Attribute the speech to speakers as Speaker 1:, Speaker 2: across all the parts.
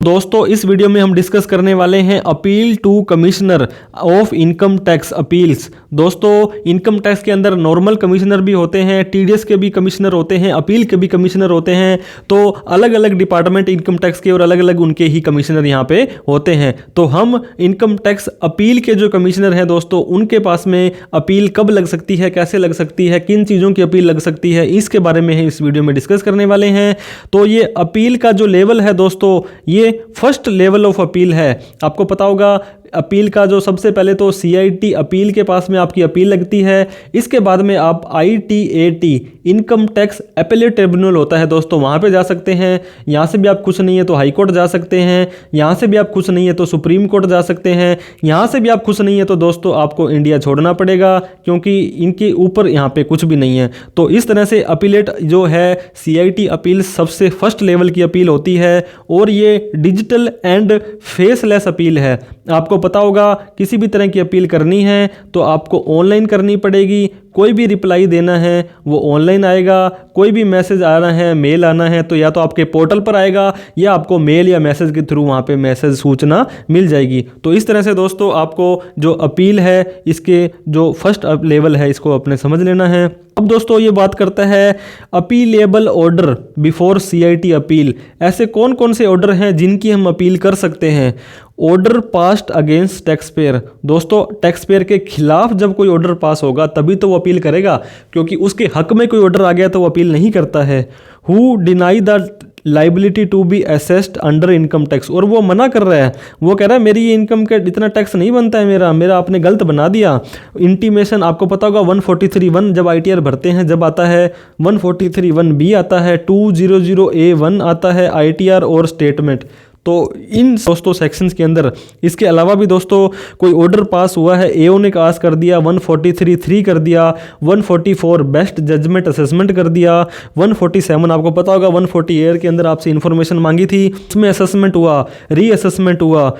Speaker 1: दोस्तों इस वीडियो में हम डिस्कस करने वाले हैं appeal to commissioner of income tax appeals. दोस्तों इनकम टैक्स के अंदर नॉर्मल कमिश्नर भी होते हैं, टीडीएस के भी कमिश्नर होते हैं, अपील के भी कमिश्नर होते हैं। तो अलग अलग डिपार्टमेंट इनकम टैक्स के और अलग अलग उनके ही कमिश्नर यहाँ पे होते हैं। तो हम इनकम टैक्स अपील के जो कमिश्नर हैं दोस्तों, उनके पास में अपील कब लग सकती है, कैसे लग सकती है, किन चीज़ों की अपील लग सकती है, इसके बारे में इस वीडियो में डिस्कस करने वाले हैं। तो ये अपील का जो लेवल है दोस्तों, ये फर्स्ट लेवल ऑफ अपील है। आपको पता होगा अपील का जो सबसे पहले तो सीआईटी अपील के पास में आपकी अपील लगती है। इसके बाद में आप ITAT income tax appellate tribunal होता है दोस्तों, वहाँ पे जा सकते हैं। यहाँ से भी आप खुश नहीं है तो हाई कोर्ट जा सकते हैं, यहाँ से भी आप खुश नहीं है तो सुप्रीम कोर्ट जा सकते हैं, यहाँ से भी आप खुश नहीं है तो दोस्तों आपको इंडिया छोड़ना पड़ेगा, क्योंकि इनके ऊपर यहाँ पे कुछ भी नहीं है। तो इस तरह से अपीलेट जो है सीआईटी अपील सबसे फर्स्ट लेवल की अपील होती है, और ये डिजिटल एंड फेसलेस अपील है। आपको पता होगा किसी भी तरह की अपील करनी है तो आपको ऑनलाइन करनी पड़ेगी। कोई भी रिप्लाई देना है वो ऑनलाइन आएगा, कोई भी मैसेज आना है, मेल आना है तो या तो आपके पोर्टल पर आएगा या आपको मेल या मैसेज के थ्रू वहाँ पे मैसेज सूचना मिल जाएगी। तो इस तरह से दोस्तों आपको जो अपील है इसके जो फर्स्ट लेवल है इसको अपने समझ लेना है। अब दोस्तों ये बात करता है appealable order before CIT appeal. ऐसे कौन कौन से ऑर्डर हैं जिनकी हम अपील कर सकते हैं। Order passed against tax payer. दोस्तों टैक्स पेयर के खिलाफ जब कोई ऑर्डर पास होगा तभी तो वो अपील करेगा, क्योंकि उसके हक में कोई ऑर्डर आ गया तो वो अपील नहीं करता है। Who deny the liability to be assessed under income tax. और वो मना कर रहा है, वो कह रहा है मेरी ये इनकम का इतना टैक्स नहीं बनता है, मेरा आपने गलत बना दिया। इंटीमेशन आपको पता होगा 143(1) जब आईटीआर भरते हैं जब आता है, 143(1)(b) आता है, 200A1 आता है आईटीआर और स्टेटमेंट। तो इन दोस्तों सेक्शंस के अंदर इसके अलावा भी दोस्तों कोई ऑर्डर पास हुआ है, एओ ने पास कर दिया, 143(3) कर दिया, 144 बेस्ट जजमेंट असेसमेंट कर दिया, 147 आपको पता होगा 148 के अंदर आपसे इंफॉर्मेशन मांगी थी, उसमें असेसमेंट हुआ, रीअसेसमेंट हुआ।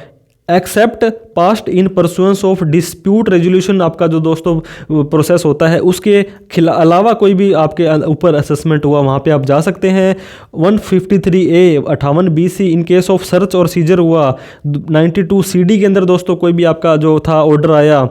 Speaker 1: Except passed in pursuance of dispute resolution आपका जो दोस्तों प्रोसेस होता है उसके अलावा कोई भी आपके ऊपर असेसमेंट हुआ वहाँ पे आप जा सकते हैं। 153A 58BC in case of search और सीजर हुआ। 92CD के अंदर दोस्तों कोई भी आपका जो था ऑर्डर आया।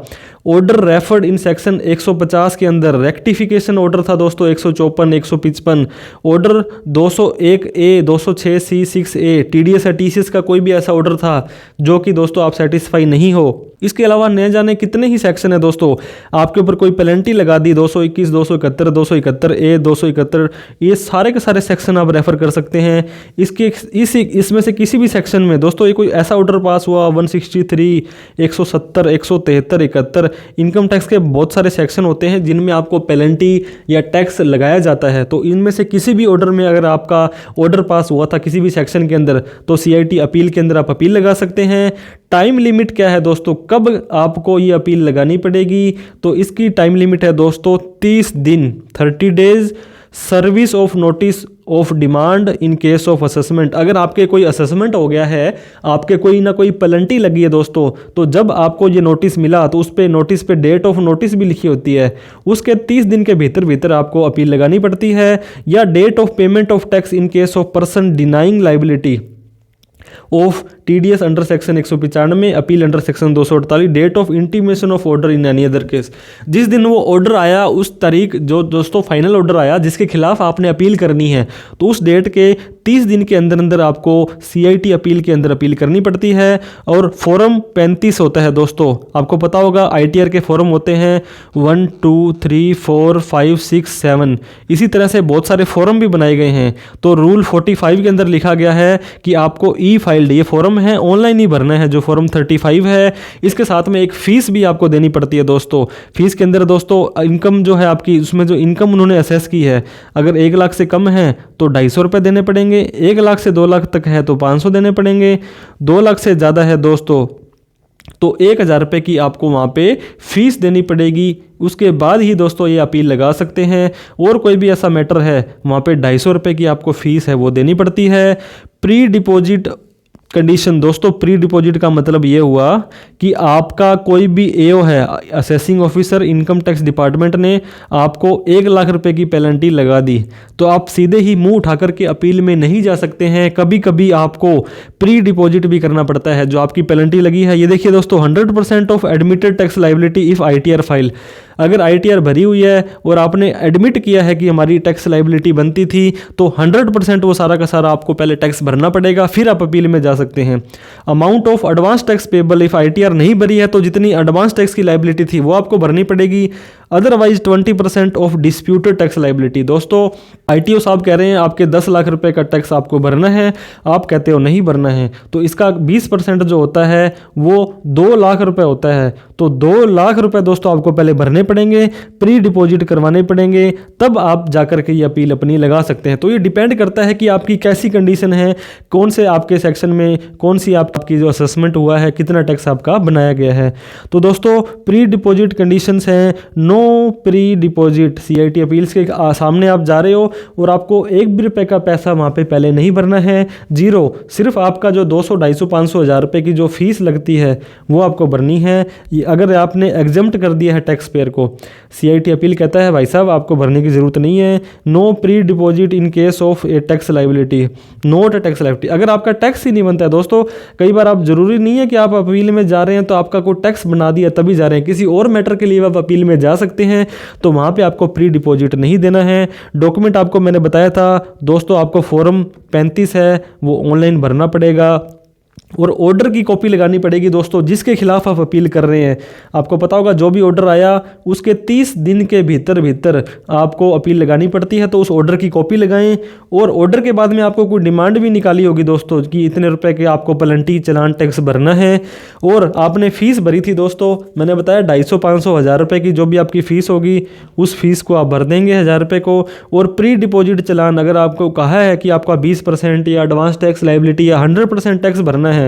Speaker 1: ऑर्डर रेफर्ड इन सेक्शन 150 के अंदर रेक्टिफिकेशन ऑर्डर था दोस्तों 154 155। Order 201A 206C 6A TDS या टीसीएस का कोई भी ऐसा ऑर्डर था जो कि दोस्तों आप सेटिस्फाई नहीं हो। इसके अलावा न जाने कितने ही सेक्शन है दोस्तों, आपके ऊपर कोई पेनल्टी लगा दी 221 271 271A 271, ये सारे के सारे सेक्शन आप रेफर कर सकते हैं। इसमें से किसी भी सेक्शन में दोस्तों ये कोई ऐसा ऑर्डर पास हुआ 163 170 173 71, इनकम टैक्स के बहुत सारे सेक्शन होते हैं जिनमें आपको पेनल्टी या टैक्स लगाया जाता है। तो इनमें से किसी भी ऑर्डर में अगर आपका ऑर्डर पास हुआ था किसी भी सेक्शन के अंदर तो सीआईटी अपील के अंदर आप अपील लगा सकते हैं। टाइम लिमिट क्या है दोस्तों, कब आपको ये अपील लगानी पड़ेगी, तो इसकी टाइम लिमिट है दोस्तों 30 दिन 30 days. Service of notice of demand in case of assessment. अगर आपके कोई असेसमेंट हो गया है, आपके कोई ना कोई पेनल्टी लगी है दोस्तों, तो जब आपको ये नोटिस मिला तो उस पे नोटिस पे डेट ऑफ नोटिस भी लिखी होती है, उसके 30 दिन के भीतर आपको अपील लगानी पड़ती है। या date of payment of tax in case of person denying liability of TDS under section 195, appeal under section 248, date of intimation of order in any other case. जिस दिन वो ऑर्डर आया उस तारीख जो दोस्तों फाइनल ऑर्डर आया जिसके खिलाफ आपने अपील करनी है, तो उस डेट के 30 दिन के अंदर आपको सीआईटी अपील के अंदर अपील करनी पड़ती है। और फॉर्म 35 होता है दोस्तों, आपको पता होगा आईटीआर के फॉर्म होते हैं 1 2 3 4 5 6 7, इसी तरह से बहुत सारे फॉर्म भी बनाए गए हैं। तो रूल 45 के अंदर लिखा गया है कि आपको ई फाइल्ड ये फॉर्म है ऑनलाइन ही भरना है, जो फॉर्म 35 है। इसके साथ में एक फीस भी आपको देनी पड़ती है दोस्तों। फीस के अंदर दोस्तों इनकम जो है आपकी, उसमें जो इनकम उन्होंने असेस की है, अगर 1 लाख से कम है तो 250 रुपये देने पड़ेंगे, 1 लाख से 2 लाख तक है तो 500 देने पड़ेंगे, 2 लाख से ज़्यादा है दोस्तों तो 1000 रुपये की आपको वहाँ पे फीस देनी पड़ेगी। उसके बाद ही दोस्तों ये अपील लगा सकते हैं। और कोई भी ऐसा मैटर है वहाँ पे 250 रुपये की आपको फीस है वो देनी पड़ती है। प्री डिपॉजिट कंडीशन दोस्तों, प्री डिपॉजिट का मतलब ये हुआ कि आपका कोई भी एओ है, assessing officer, income tax department ने आपको 1 लाख रुपए की पेनल्टी लगा दी, तो आप सीधे ही मुंह उठा करके अपील में नहीं जा सकते हैं। कभी कभी आपको प्री डिपॉजिट भी करना पड़ता है। जो आपकी पेनल्टी लगी है, ये देखिए दोस्तों, 100% of admitted tax liability if ITR file. अगर आईटीआर भरी हुई है और आपने एडमिट किया है कि हमारी टैक्स लाइबिलिटी बनती थी, तो 100% वो सारा का सारा आपको पहले टैक्स भरना पड़ेगा, फिर आप अपील में जा सकते हैं। Amount of advance tax payable if ITR नहीं भरी है, तो जितनी एडवांस टैक्स की लाइबिलिटी थी वो आपको भरनी पड़ेगी। Otherwise 20% of disputed tax liability. दोस्तों, आईटीओ साहब कह रहे हैं आपके 10 लाख रुपए का टैक्स आपको भरना है, आप कहते हो नहीं भरना है, तो इसका 20% जो होता है वो 2 लाख रुपए होता है। तो 2 लाख रुपए दोस्तों आपको पहले भरने पड़ेंगे, प्री डिपॉजिट करवाने पड़ेंगे, तब आप जाकर के ये अपील अपनी लगा सकते हैं। तो ये डिपेंड करता है कि आपकी कैसी कंडीशन है, कौन से आपके सेक्शन में कौन सी आपकी जो असेसमेंट हुआ है, कितना टैक्स आपका बनाया गया है। तो दोस्तों, प्री डिपॉजिट कंडीशंस हैं, no pre deposit CIT appeals के सामने आप जा रहे हो और आपको 1 भी रुपए का पैसा वहाँ पे पहले नहीं भरना है, जीरो। सिर्फ आपका जो 200, 250, 500, 1000 रुपए की जो फीस लगती है वो आपको भरनी है। अगर आपने एग्जम्प्ट कर दिया है टैक्स पेयर को, सीआईटी अपील कहता है भाई साहब आपको भरने की जरूरत नहीं है। No pre deposit in case of a tax liability, not tax liability. अगर आपका टैक्स ही नहीं बनता है दोस्तों, कई बार आप जरूरी नहीं है कि आप अपील में जा रहे हैं तो आपका कोई टैक्स बना दिया तभी जा रहे हैं, किसी और मैटर के लिए आप अपील में जा सकते हैं, तो वहाँ पे आपको प्री डिपॉजिट नहीं देना है। डॉक्यूमेंट आपको मैंने बताया था दोस्तों, आपको फॉर्म 35 है वो ऑनलाइन भरना पड़ेगा और ऑर्डर की कॉपी लगानी पड़ेगी दोस्तों, जिसके खिलाफ आप अपील कर रहे हैं। आपको पता होगा जो भी ऑर्डर आया उसके 30 दिन के भीतर आपको अपील लगानी पड़ती है, तो उस ऑर्डर की कॉपी लगाएं। और ऑर्डर के बाद में आपको कोई डिमांड भी निकाली होगी दोस्तों कि इतने रुपए के आपको पेनल्टी चालान टैक्स भरना है। और आपने फीस भरी थी दोस्तों, मैंने बताया 250, 500, 1000 रुपये की जो भी आपकी फ़ीस होगी उस फीस को आप भर देंगे 1000 रुपये को। और प्री डिपॉजिट चालान अगर आपको कहा है कि आपका 20% या एडवांस टैक्स लाइबिलिटी या 100% टैक्स भरना है,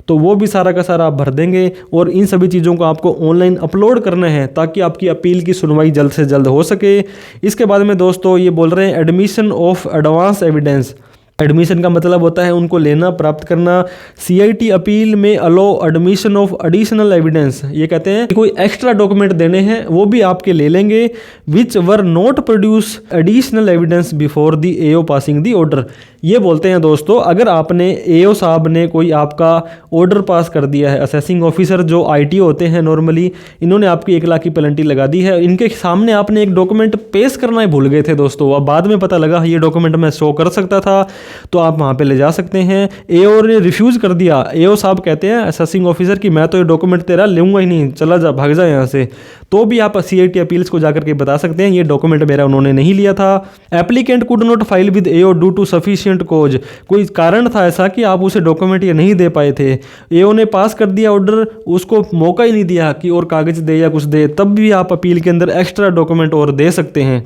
Speaker 1: तो वो भी सारा का सारा आप भर देंगे। और इन सभी चीज़ों को आपको ऑनलाइन अपलोड करना है ताकि आपकी अपील की सुनवाई जल्द से जल्द हो सके। इसके बाद में दोस्तों ये बोल रहे हैं admission of advance evidence. Admission का मतलब होता है उनको लेना, प्राप्त करना। सीआईटी अपील में अलो एडमिशन ऑफ एडिशनल एविडेंस, ये कहते हैं कि कोई एक्स्ट्रा डॉक्यूमेंट देने हैं वो भी आपके ले लेंगे। Which were not produce additional evidence before the AO passing the order. ये बोलते हैं दोस्तों, अगर आपने एओ साहब ने कोई आपका ऑर्डर पास कर दिया है, असेसिंग ऑफिसर जो आईटीओ होते हैं नॉर्मली, इन्होंने आपकी 1 लाख की पेनल्टी लगा दी है, इनके सामने आपने एक डॉक्यूमेंट पेश करना ही भूल गए थे दोस्तों, अब बाद में पता लगा ये डॉक्यूमेंट मैं शो कर सकता था, तो आप वहाँ पे ले जा सकते हैं। एओ ने रिफ्यूज़ कर दिया, एओ साहब कहते हैं असेसिंग ऑफिसर कि मैं तो ये डॉक्यूमेंट तेरा लूँगा ही नहीं, चला जा, भाग जा यहाँ से, तो भी आप सीआईटी अपील्स को जाकर के बता सकते हैं ये डॉक्यूमेंट मेरा उन्होंने नहीं लिया था। Applicant could not file with AO due to sufficient cause, कोई कारण था ऐसा कि आप उसे डॉक्यूमेंट ये नहीं दे पाए थे, एओ ने पास कर दिया ऑर्डर, उसको मौका ही नहीं दिया कि और कागज़ दे या कुछ दे, तब भी आप अपील के अंदर एक्स्ट्रा डॉक्यूमेंट और दे सकते हैं।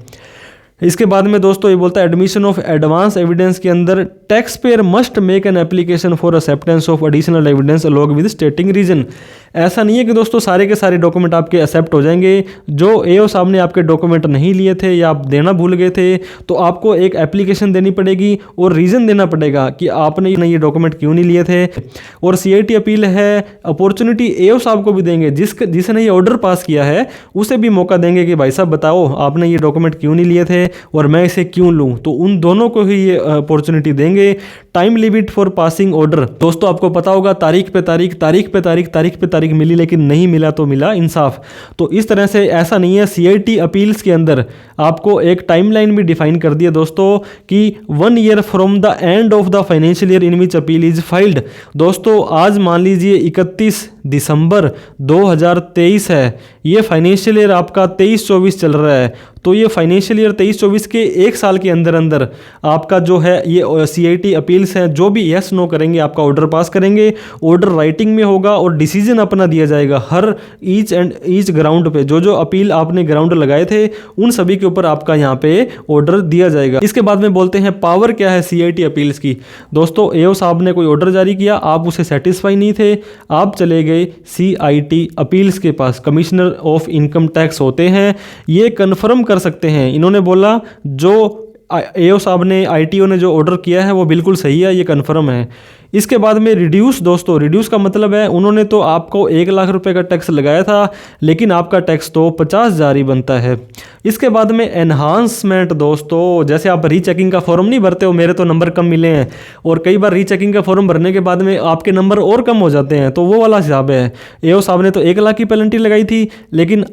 Speaker 1: इसके बाद में दोस्तों ये बोलता है एडमिशन ऑफ एडवांस एविडेंस के अंदर tax payer must make an application for acceptance of additional evidence along with stating reason. ऐसा नहीं है कि दोस्तों सारे के सारे डॉक्यूमेंट आपके एक्सेप्ट हो जाएंगे। जो एओ साहब ने आपके डॉक्यूमेंट नहीं लिए थे या आप देना भूल गए थे, तो आपको एक एप्लीकेशन देनी पड़ेगी और रीज़न देना पड़ेगा कि आपने ये डॉक्यूमेंट क्यों नहीं लिए थे। और सीआईटी अपील है, अपॉर्चुनिटी एओ साहब को भी देंगे, जिसने ये ऑर्डर पास किया है उसे भी मौका देंगे कि भाई साहब बताओ आपने ये डॉक्यूमेंट क्यों नहीं लिए थे और मैं इसे क्यों लूँ, तो उन दोनों को ही ये अपॉर्चुनिटी देंगे। Time limit for passing order, दोस्तों आपको पता होगा तारीख पे तारीख मिली, लेकिन नहीं मिला तो मिला इंसाफ। तो इस तरह से ऐसा नहीं है, सीआईटी अपील्स के अंदर आपको एक टाइमलाइन भी डिफाइन कर दिया दोस्तों कि 1 year from the end of the financial year in which appeal is filed. दोस्तों आज मान लीजिए 31 दिसंबर 2023 है, ये फाइनेंशियल ईयर आपका 23-24 चल रहा है, तो ये फाइनेंशियल ईयर 23-24 के 1 साल के अंदर अंदर आपका जो है ये सीआईटी अपील्स हैं, जो भी यस नो करेंगे आपका ऑर्डर पास करेंगे, ऑर्डर राइटिंग में होगा और डिसीजन अपना दिया जाएगा हर ईच ग्राउंड पे। जो अपील आपने ग्राउंड लगाए थे उन सभी के ऊपर आपका यहाँ पे ऑर्डर दिया जाएगा। इसके बाद में बोलते हैं पावर क्या है सीआईटी अपील्स की। दोस्तों एओ साहब ने कोई ऑर्डर जारी किया, आप उसे सेटिस्फाई नहीं थे, आप चले गए सीआईटी अपील्स के पास, कमिश्नर ऑफ इनकम टैक्स होते हैं, ये कन्फर्म कर सकते हैं। इन्होंने बोला जो एओ साहब ने, आईटीओ ने जो ऑर्डर किया है वो बिल्कुल सही है, ये कन्फर्म है। इसके बाद में रिड्यूस, दोस्तों रिड्यूस का मतलब है उन्होंने तो आपको 1 लाख रुपए का टैक्स लगाया था, लेकिन आपका टैक्स तो 50,000 ही बनता है। इसके बाद में एनहांसमेंट, दोस्तों जैसे आप रीचेकिंग का फॉर्म नहीं भरते हो, मेरे तो नंबर कम मिले हैं, और कई बार रीचेकिंग का फॉर्म भरने के बाद में आपके नंबर और कम हो जाते हैं, तो वो वाला हिसाब है। एओ साहब ने तो 1 लाख की पेनल्टी लगाई थी, लेकिन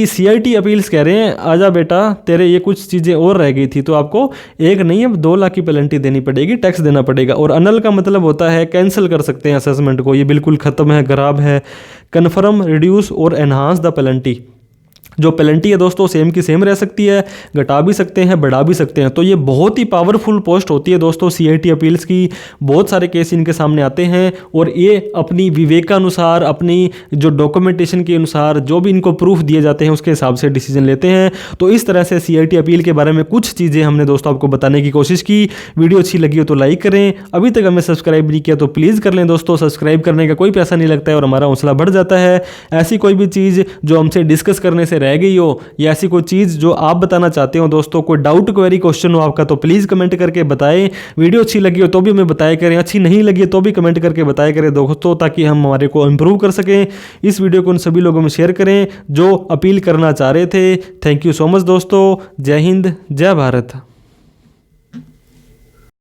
Speaker 1: सीआईटी अपील्स कह रहे हैं आजा बेटा तेरे ये कुछ चीज़ें और रह गई थी, तो आपको 1 नहीं अब 2 लाख की पेनल्टी देनी पड़ेगी, टैक्स देना पड़ेगा। और अनल का मतलब होता है कैंसिल कर सकते हैं असेसमेंट को, ये बिल्कुल ख़त्म है, खराब है। कन्फर्म, रिड्यूस और एनहांस द पेनल्टी। जो पेनल्टी है दोस्तों सेम की सेम रह सकती है, घटा भी सकते हैं, बढ़ा भी सकते हैं। तो ये बहुत ही पावरफुल पोस्ट होती है दोस्तों सीआईटी अपील्स की। बहुत सारे केस इनके सामने आते हैं और ये अपनी विवेकानुसार, अपनी जो डॉक्यूमेंटेशन के अनुसार, जो भी इनको प्रूफ दिए जाते हैं उसके हिसाब से डिसीजन लेते हैं। तो इस तरह से सीआईटी अपील के बारे में कुछ चीज़ें हमने दोस्तों आपको बताने की कोशिश की। वीडियो अच्छी लगी हो तो लाइक करें, अभी तक हमें सब्सक्राइब नहीं किया तो प्लीज़ कर लें दोस्तों। सब्सक्राइब करने का कोई पैसा नहीं लगता है और हमारा हौसला बढ़ जाता है। ऐसी कोई भी चीज़ जो हमसे डिस्कस करने से रह गई हो, या ऐसी कोई चीज़ जो आप बताना चाहते हो दोस्तों, कोई डाउट क्वेरी क्वेश्चन हो आपका, तो प्लीज़ कमेंट करके बताएं। वीडियो अच्छी लगी हो तो भी हमें बताया करें, अच्छी नहीं लगी तो भी कमेंट करके बताया करें दोस्तों, ताकि हम हमारे को इम्प्रूव कर सकें। इस वीडियो को उन सभी लोगों में शेयर करें जो अपील करना चाह रहे थे। थैंक यू सो मच दोस्तों। जय हिंद, जय भारत।